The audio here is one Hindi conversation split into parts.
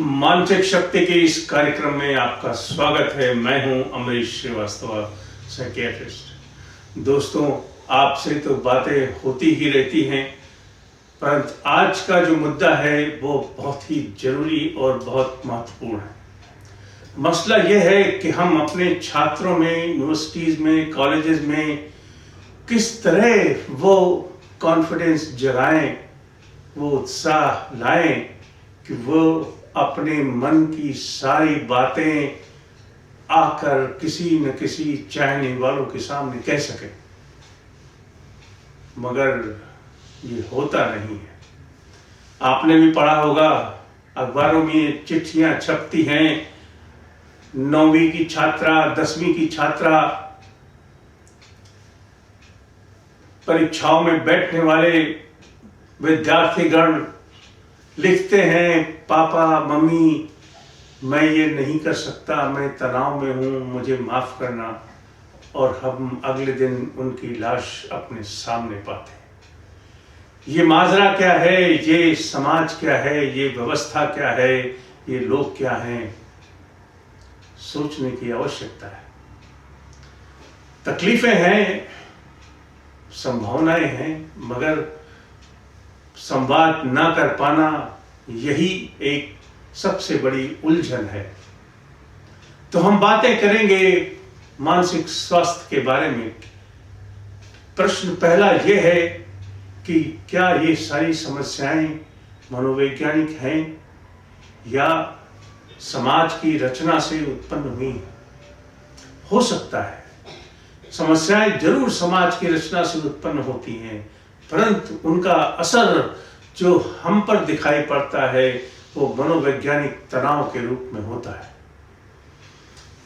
मानसिक शक्ति के इस कार्यक्रम में आपका स्वागत है। मैं हूं अमरीश श्रीवास्तव, साइकियाट्रिस्ट। दोस्तों, आपसे तो बातें होती ही रहती हैं, परंतु आज का जो मुद्दा है वो बहुत ही जरूरी और बहुत महत्वपूर्ण है। मसला यह है कि हम अपने छात्रों में, यूनिवर्सिटीज में, कॉलेजेस में किस तरह वो कॉन्फिडेंस जगाएं, वो उत्साह लाएं कि वो अपने मन की सारी बातें आकर किसी न किसी चाहने वालों के सामने कह सके। मगर ये होता नहीं है। आपने भी पढ़ा होगा, अखबारों में चिट्ठियां छपती हैं। 9वीं की छात्रा, 10वीं की छात्रा, परीक्षाओं में बैठने वाले विद्यार्थीगण लिखते हैं, पापा मम्मी मैं ये नहीं कर सकता, मैं तनाव में हूं, मुझे माफ करना। और हम अगले दिन उनकी लाश अपने सामने पाते हैं। ये माजरा क्या है, ये समाज क्या है, ये व्यवस्था क्या है, ये लोग क्या हैं, सोचने की आवश्यकता है। तकलीफें हैं, संभावनाएं हैं, मगर संवाद ना कर पाना यही एक सबसे बड़ी उलझन है। तो हम बातें करेंगे मानसिक स्वास्थ्य के बारे में। प्रश्न पहला यह है कि क्या ये सारी समस्याएं मनोवैज्ञानिक हैं या समाज की रचना से उत्पन्न हुई? हो सकता है समस्याएं जरूर समाज की रचना से उत्पन्न होती हैं, परंतु उनका असर जो हम पर दिखाई पड़ता है वो मनोवैज्ञानिक तनाव के रूप में होता है।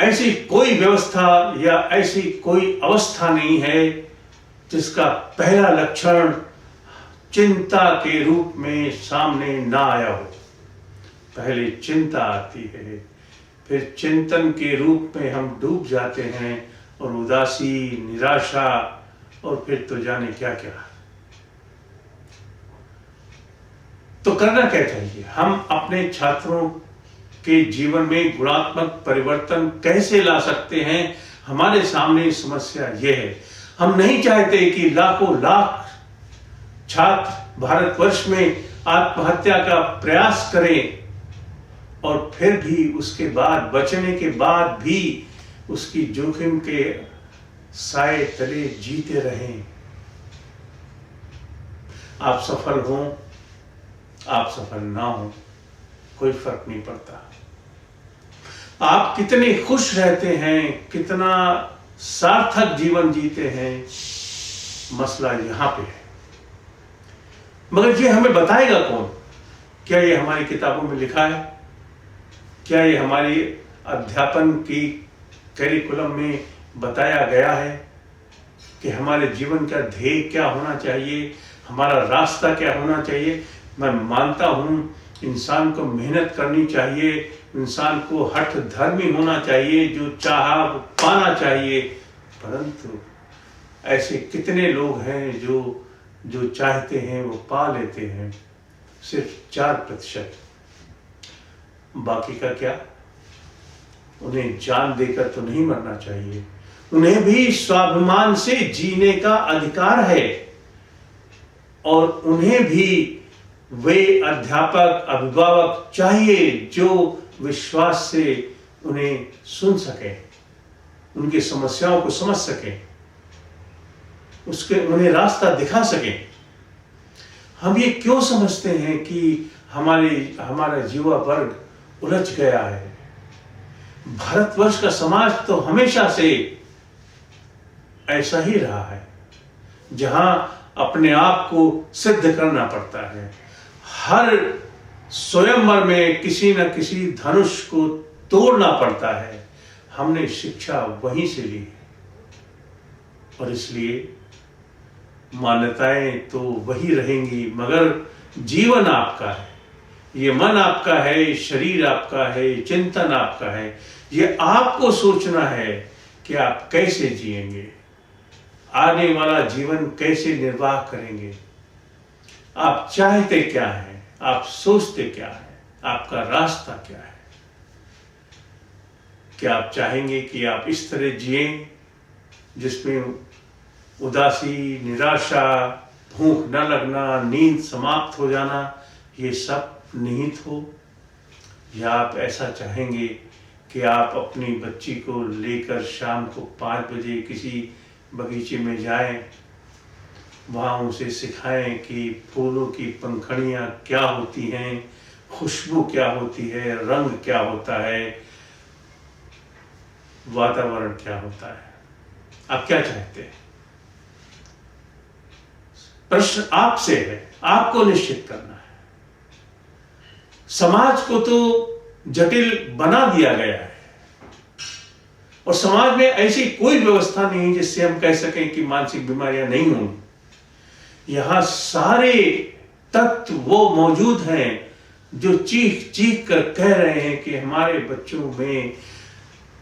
ऐसी कोई व्यवस्था या ऐसी कोई अवस्था नहीं है जिसका पहला लक्षण चिंता के रूप में सामने ना आया हो। पहले चिंता आती है, फिर चिंतन के रूप में हम डूब जाते हैं, और उदासी, निराशा, और फिर तो जाने क्या क्या। तो करना क्या चाहिए? हम अपने छात्रों के जीवन में गुणात्मक परिवर्तन कैसे ला सकते हैं? हमारे सामने समस्या यह है, हम नहीं चाहते कि लाखों लाख छात्र भारतवर्ष में आत्महत्या का प्रयास करें और फिर भी उसके बाद, बचने के बाद भी उसकी जोखिम के साए तले जीते रहें। आप सफल हों, आप सफल ना हो, कोई फर्क नहीं पड़ता। आप कितने खुश रहते हैं, कितना सार्थक जीवन जीते हैं, मसला यहां पे है। मगर ये हमें बताएगा कौन? क्या ये हमारी किताबों में लिखा है? क्या ये हमारी अध्यापन की करिकुलम में बताया गया है कि हमारे जीवन का ध्येय क्या होना चाहिए, हमारा रास्ता क्या होना चाहिए? मैं मानता हूं इंसान को मेहनत करनी चाहिए, इंसान को हठ धर्मी होना चाहिए, जो चाहा वो पाना चाहिए, परंतु ऐसे कितने लोग हैं जो चाहते हैं वो पा लेते हैं? सिर्फ 4%। बाकी का क्या? उन्हें जान देकर तो नहीं मरना चाहिए। उन्हें भी स्वाभिमान से जीने का अधिकार है, और उन्हें भी वे अध्यापक, अभिभावक चाहिए जो विश्वास से उन्हें सुन सके, उनकी समस्याओं को समझ सके, उन्हें रास्ता दिखा सके। हम ये क्यों समझते हैं कि हमारा युवा वर्ग उलझ गया है? भारतवर्ष का समाज तो हमेशा से ऐसा ही रहा है, जहां अपने आप को सिद्ध करना पड़ता है। हर स्वयंवर में किसी न किसी धनुष को तोड़ना पड़ता है। हमने शिक्षा वहीं से ली है, और इसलिए मान्यताएं तो वही रहेंगी, मगर जीवन आपका है, ये मन आपका है, शरीर आपका है, चिंतन आपका है। ये आपको सोचना है कि आप कैसे जिएंगे, आने वाला जीवन कैसे निर्वाह करेंगे, आप चाहते क्या हैं, आप सोचते क्या हैं। आपका रास्ता क्या है? क्या आप चाहेंगे कि आप इस तरह जिए जिसमें उदासी, निराशा, भूख न लगना, नींद समाप्त हो जाना, ये सब निहित हो? या आप ऐसा चाहेंगे कि आप अपनी बच्ची को लेकर शाम को 5 बजे किसी बगीचे में जाएं, वहाँ उसे सिखाएं कि फूलों की पंखुड़ियाँ क्या होती हैं, खुशबू क्या होती है, रंग क्या होता है, वातावरण क्या होता है? आप क्या चाहते हैं? प्रश्न आपसे है, आपको निश्चित करना है। समाज को तो जटिल बना दिया गया है और समाज में ऐसी कोई व्यवस्था नहीं जिससे हम कह सकें कि मानसिक बीमारियां नहीं होंगी। यहां सारे तत्व वो मौजूद हैं जो चीख चीख कर कह रहे हैं कि हमारे बच्चों में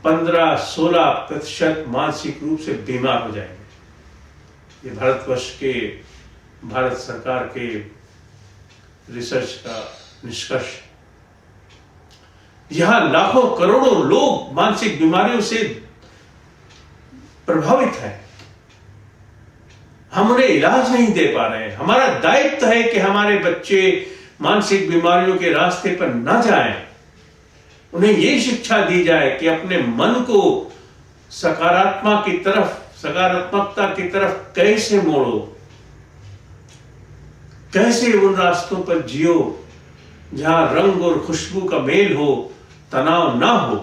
15-16% मानसिक रूप से बीमार हो जाएंगे। ये भारतवर्ष के, भारत सरकार के रिसर्च का निष्कर्ष। यहां लाखों करोड़ों लोग मानसिक बीमारियों से प्रभावित हैं। हम उन्हें इलाज नहीं दे पा रहे हैं। हमारा दायित्व है कि हमारे बच्चे मानसिक बीमारियों के रास्ते पर न जाएं। उन्हें यह शिक्षा दी जाए कि अपने मन को सकारात्मकता की तरफ कैसे मोड़ो, कैसे उन रास्तों पर जियो जहां रंग और खुशबू का मेल हो, तनाव ना हो।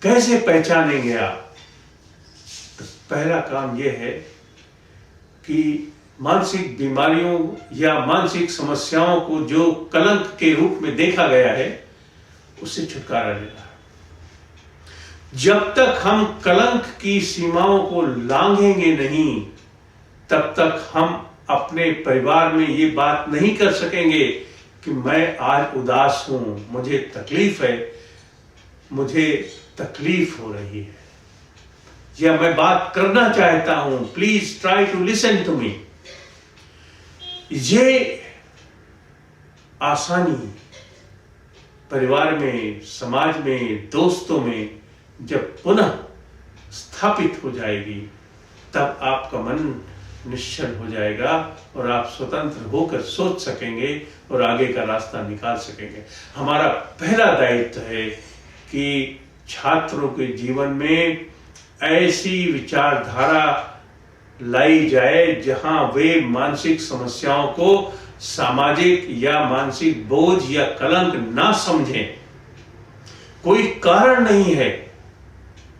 कैसे पहचानेंगे आप? तो पहला काम यह है कि मानसिक बीमारियों या मानसिक समस्याओं को जो कलंक के रूप में देखा गया है, उससे छुटकारा लेना है। जब तक हम कलंक की सीमाओं को लांघेंगे नहीं, तब तक हम अपने परिवार में ये बात नहीं कर सकेंगे कि मैं आज उदास हूं, मुझे तकलीफ है, मुझे तकलीफ हो रही है, या मैं बात करना चाहता हूं, please try to listen to me. ये आसानी परिवार में, समाज में, दोस्तों में जब पुनः स्थापित हो जाएगी, तब आपका मन निश्चल हो जाएगा और आप स्वतंत्र होकर सोच सकेंगे और आगे का रास्ता निकाल सकेंगे। हमारा पहला दायित्व है कि छात्रों के जीवन में ऐसी विचारधारा लाई जाए जहां वे मानसिक समस्याओं को सामाजिक या मानसिक बोझ या कलंक ना समझें। कोई कारण नहीं है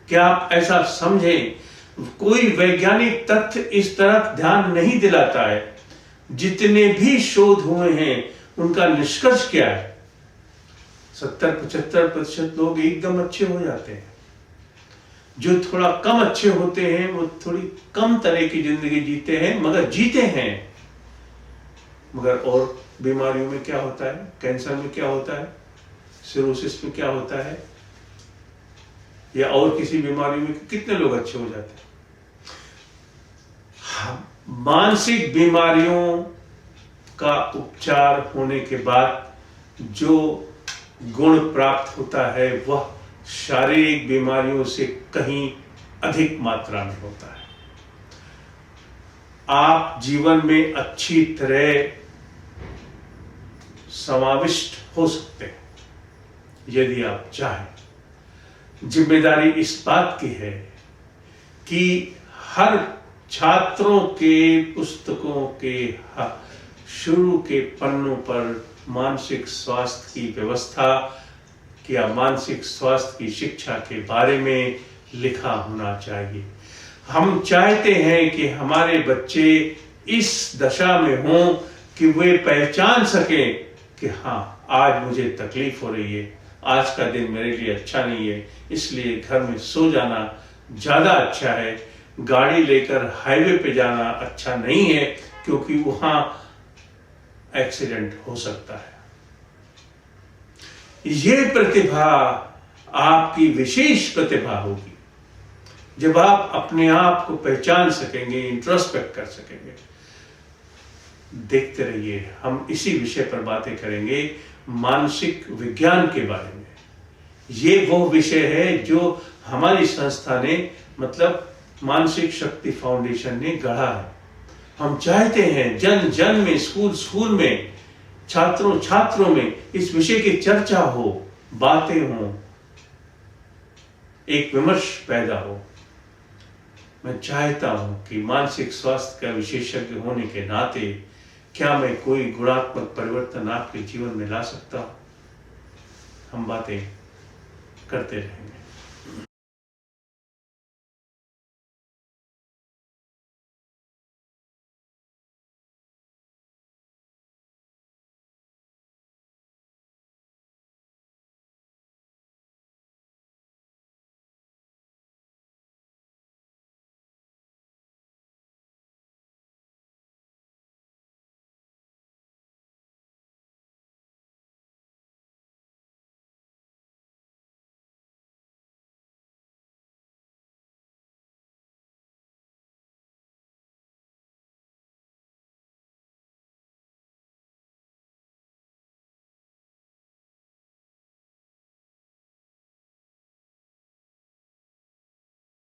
कि आप ऐसा समझें। कोई वैज्ञानिक तथ्य इस तरफ ध्यान नहीं दिलाता है। जितने भी शोध हुए हैं उनका निष्कर्ष क्या है? 70-75% लोग एकदम अच्छे हो जाते हैं। जो थोड़ा कम अच्छे होते हैं वो थोड़ी कम तरह की जिंदगी जीते हैं, मगर जीते हैं। मगर और बीमारियों में क्या होता है? कैंसर में क्या होता है? सिरोसिस में क्या होता है? या और किसी बीमारी में कितने लोग अच्छे हो जाते हैं? मानसिक बीमारियों का उपचार होने के बाद जो गुण प्राप्त होता है वह शारीरिक बीमारियों से कहीं अधिक मात्रा में होता है। आप जीवन में अच्छी तरह समाविष्ट हो सकते हैं यदि आप चाहें। जिम्मेदारी इस बात की है कि हर छात्रों के पुस्तकों के शुरू के पन्नों पर मानसिक स्वास्थ्य की व्यवस्था या मानसिक स्वास्थ्य की शिक्षा के बारे में लिखा होना चाहिए। हम चाहते हैं कि हमारे बच्चे इस दशा में हों कि वे पहचान सकें कि हाँ, आज मुझे तकलीफ हो रही है, आज का दिन मेरे लिए अच्छा नहीं है, इसलिए घर में सो जाना ज्यादा अच्छा है। गाड़ी लेकर हाईवे पे जाना अच्छा नहीं है क्योंकि वहां एक्सीडेंट हो सकता है। ये प्रतिभा आपकी विशेष प्रतिभा होगी जब आप अपने आप को पहचान सकेंगे, इंट्रोस्पेक्ट कर सकेंगे। देखते रहिए, हम इसी विषय पर बातें करेंगे मानसिक विज्ञान के बारे में। ये वो विषय है जो हमारी संस्था ने मतलब मानसिक शक्ति फाउंडेशन ने गढ़ा है। हम चाहते हैं जन जन में, स्कूल स्कूल में, छात्रों छात्रों में इस विषय की चर्चा हो, बातें हो, एक विमर्श पैदा हो। मैं चाहता हूं कि मानसिक स्वास्थ्य का विशेषज्ञ होने के नाते क्या मैं कोई गुणात्मक परिवर्तन आपके जीवन में ला सकता हूं? हम बातें करते रहेंगे।